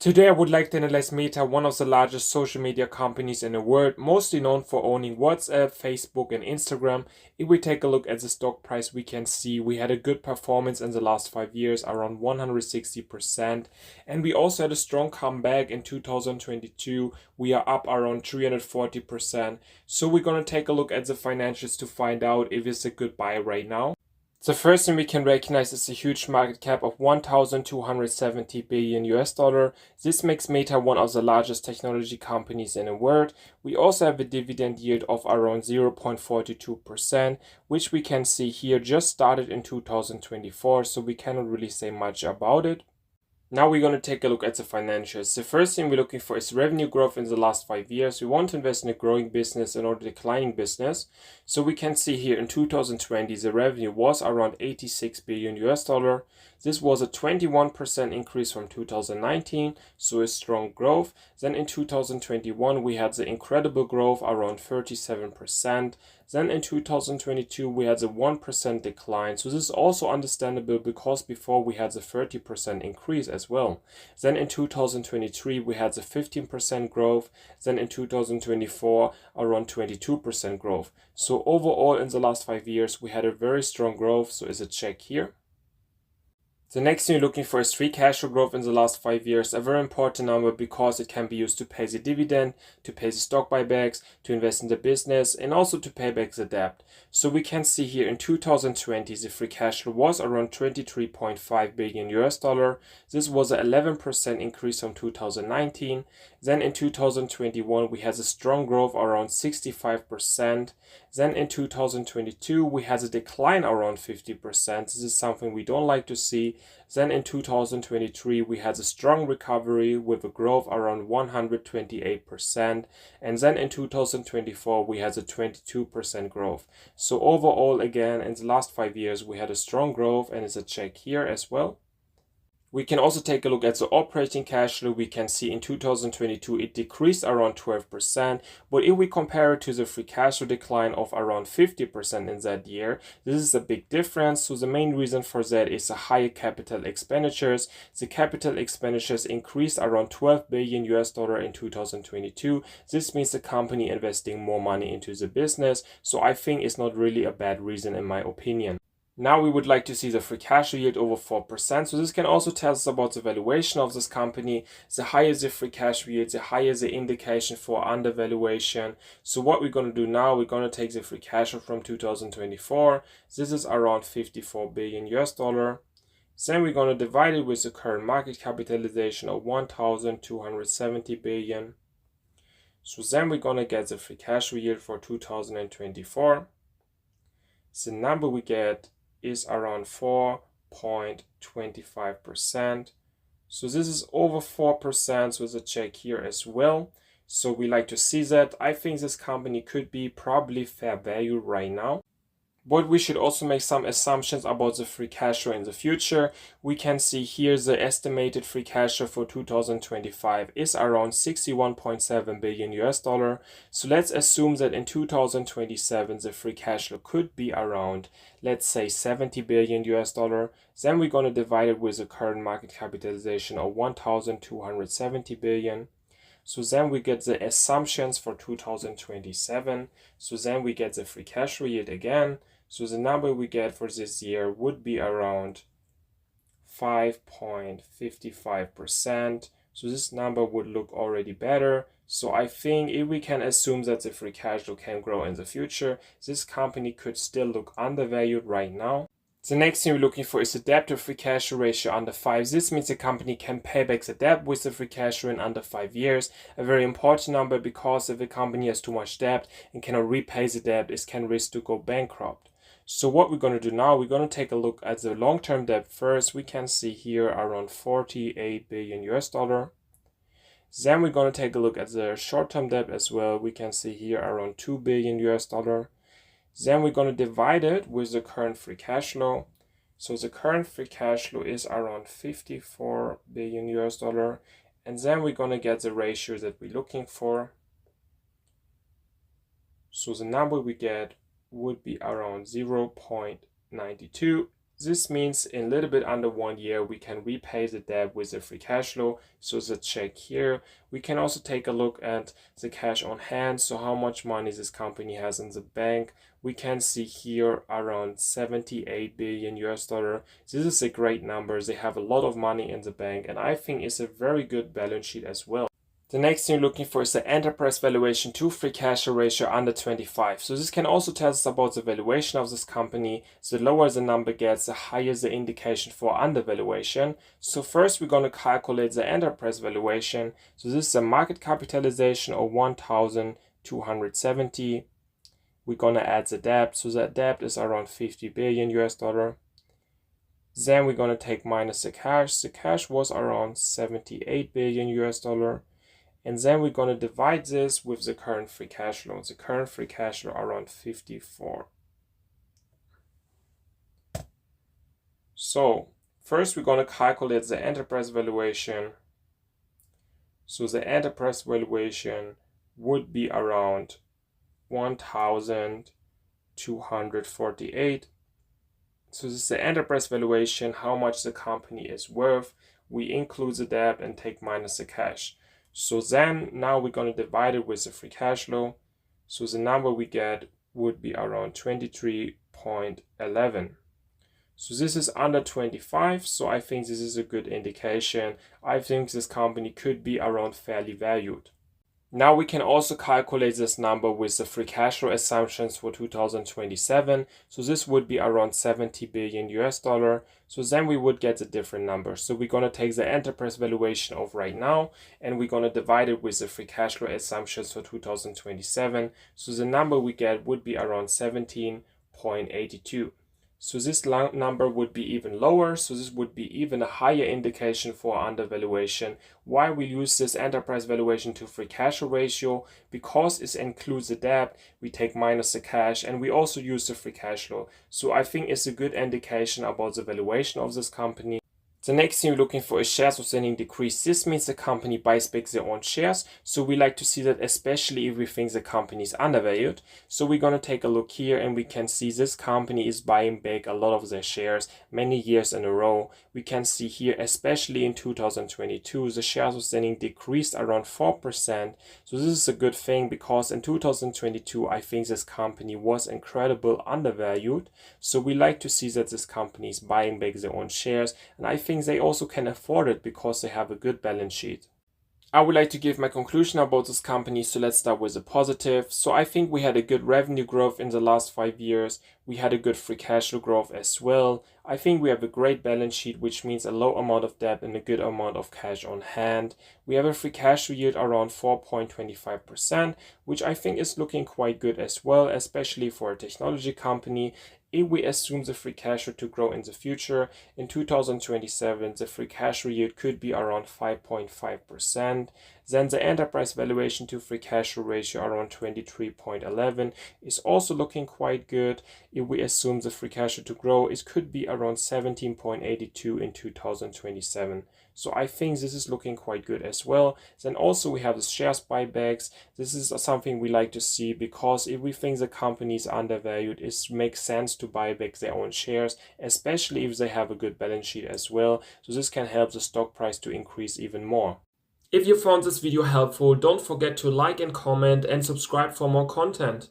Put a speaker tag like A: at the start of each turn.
A: Today I would like to analyze Meta, one of the largest social media companies in the world, mostly known for owning WhatsApp, Facebook and Instagram. If we take a look at the stock price, we can see we had a good performance in the last 5 years, around 160%. And we also had a strong comeback in 2022. We are up around 340%. So we're going to take a look at the financials to find out if it's a good buy right now. The first thing we can recognize is a huge market cap of 1,270 billion US dollar. This makes Meta one of the largest technology companies in the world. We also have a dividend yield of around 0.42%, which we can see here just started in 2024, so we cannot really say much about it. Now we're going to take a look at the financials. The first thing we're looking for is revenue growth in the last 5 years. We want to invest in a growing business and not a declining business. So we can see here in 2020, the revenue was around 86 billion US dollar. This was a 21% increase from 2019, so a strong growth. Then in 2021, we had the incredible growth around 37%. Then in 2022, we had the 1% decline. So this is also understandable because before we had the 30% increase as well. Then in 2023, we had the 15% growth. Then in 2024, around 22% growth. So overall, in the last 5 years, we had a very strong growth. So is a check here. The next thing you're looking for is free cash flow growth in the last 5 years, a very important number because it can be used to pay the dividend, to pay the stock buybacks, to invest in the business, and also to pay back the debt. So we can see here in 2020, the free cash flow was around 23.5 billion US dollar. This was an 11% increase from 2019. Then in 2021, we had a strong growth around 65%. Then in 2022, we had a decline around 50%. This is something we don't like to see. Then in 2023, we had a strong recovery with a growth around 128%. And then in 2024, we had a 22% growth. So overall, again, in the last 5 years, we had a strong growth, and it's a check here as well. We can also take a look at the operating cash flow. We can see in 2022 it decreased around 12%, but if we compare it to the free cash flow decline of around 50% in that year, this is a big difference. So the main reason for that is the higher capital expenditures. The capital expenditures increased around 12 billion US dollar in 2022. This means the company investing more money into the business. So I think it's not really a bad reason in my opinion. Now we would like to see the free cash flow yield over 4%. So this can also tell us about the valuation of this company. The higher the free cash flow yield, the higher the indication for undervaluation. So what we're going to do now, we're going to take the free cash flow from 2024. This is around 54 billion US dollar. Then we're going to divide it with the current market capitalization of 1,270 billion. So then we're going to get the free cash flow yield for 2024. The number we get is around 4.25%. So this is over 4%, so there's a check here as well. So we like to see that. I think this company could be probably fair value right now. But we should also make some assumptions about the free cash flow in the future. We can see here the estimated free cash flow for 2025 is around 61.7 billion US dollar. So let's assume that in 2027 the free cash flow could be around, let's say, 70 billion US dollar. Then we're going to divide it with the current market capitalization of 1,270 billion. So then we get the assumptions for 2027. So then we get the free cash flow yield again. So the number we get for this year would be around 5.55%. So this number would look already better. So I think if we can assume that the free cash flow can grow in the future, this company could still look undervalued right now. The next thing we're looking for is the debt to free cash flow ratio under 5. This means the company can pay back the debt with the free cash flow in under 5 years. A very important number because if a company has too much debt and cannot repay the debt, it can risk to go bankrupt. So what we're going to do now, we're going to take a look at the long-term debt first. We can see here around 48 billion US dollar. Then we're going to take a look at the short-term debt as well. We can see here around 2 billion US dollar. Then we're going to divide it with the current free cash flow. So the current free cash flow is around 54 billion US dollar. And then we're going to get the ratio that we're looking for. So the number we get would be around 0.92. This means in a little bit under 1 year, we can repay the debt with the free cash flow. So let's check here. We can also take a look at the cash on hand. So how much money this company has in the bank. We can see here around 78 billion US dollar. This is a great number. They have a lot of money in the bank, and I think it's a very good balance sheet as well. The next thing you're looking for is the enterprise valuation to free cash flow ratio under 25. So this can also tell us about the valuation of this company. The lower the number gets, the higher the indication for undervaluation. So first we're going to calculate the enterprise valuation. So this is a market capitalization of 1,270. We're going to add the debt. So that debt is around 50 billion US dollar. Then we're going to take minus the cash. The cash was around 78 billion US dollar. And then we're going to divide this with the current free cash flow. The current free cash flow around 54. So first we're going to calculate the enterprise valuation. So the enterprise valuation would be around 1,248. So this is the enterprise valuation, how much the company is worth. We include the debt and take minus the cash. So then now we're going to divide it with the free cash flow. So the number we get would be around 23.11. So this is under 25. So I think this is a good indication. I think this company could be around fairly valued. Now we can also calculate this number with the free cash flow assumptions for 2027. So this would be around 70 billion US dollar. So then we would get a different number. So we're going to take the enterprise valuation of right now and we're going to divide it with the free cash flow assumptions for 2027. So the number we get would be around 17.82. So this number would be even lower. So this would be even a higher indication for undervaluation. Why we use this enterprise valuation to free cash flow ratio? Because it includes the debt, we take minus the cash, and we also use the free cash flow. So I think it's a good indication about the valuation of this company. The next thing you're looking for is shares outstanding decrease. This means the company buys back their own shares. So we like to see that, especially if we think the company is undervalued. So we're going to take a look here and we can see this company is buying back a lot of their shares many years in a row. We can see here, especially in 2022, the shares outstanding decreased around 4%. So this is a good thing because in 2022, I think this company was incredibly undervalued. So we like to see that this company is buying back their own shares. And I think they also can afford it because they have a good balance sheet. I would like to give my conclusion about this company, so let's start with the positive. So I think we had a good revenue growth in the last 5 years. We had a good free cash flow growth as well. I think we have a great balance sheet, which means a low amount of debt and a good amount of cash on hand. We have a free cash flow yield around 4.25%, which I think is looking quite good as well, especially for a technology company. If we assume the free cash flow to grow in the future, in 2027, the free cash flow yield could be around 5.5%. Then the enterprise valuation to free cash flow ratio around 23.11 is also looking quite good. If we assume the free cash flow to grow, it could be around 17.82 in 2027. So I think this is looking quite good as well. Then also we have the shares buybacks. This is something we like to see because if we think the company is undervalued, it makes sense to buy back their own shares, especially if they have a good balance sheet as well. So this can help the stock price to increase even more. If you found this video helpful, don't forget to like and comment and subscribe for more content.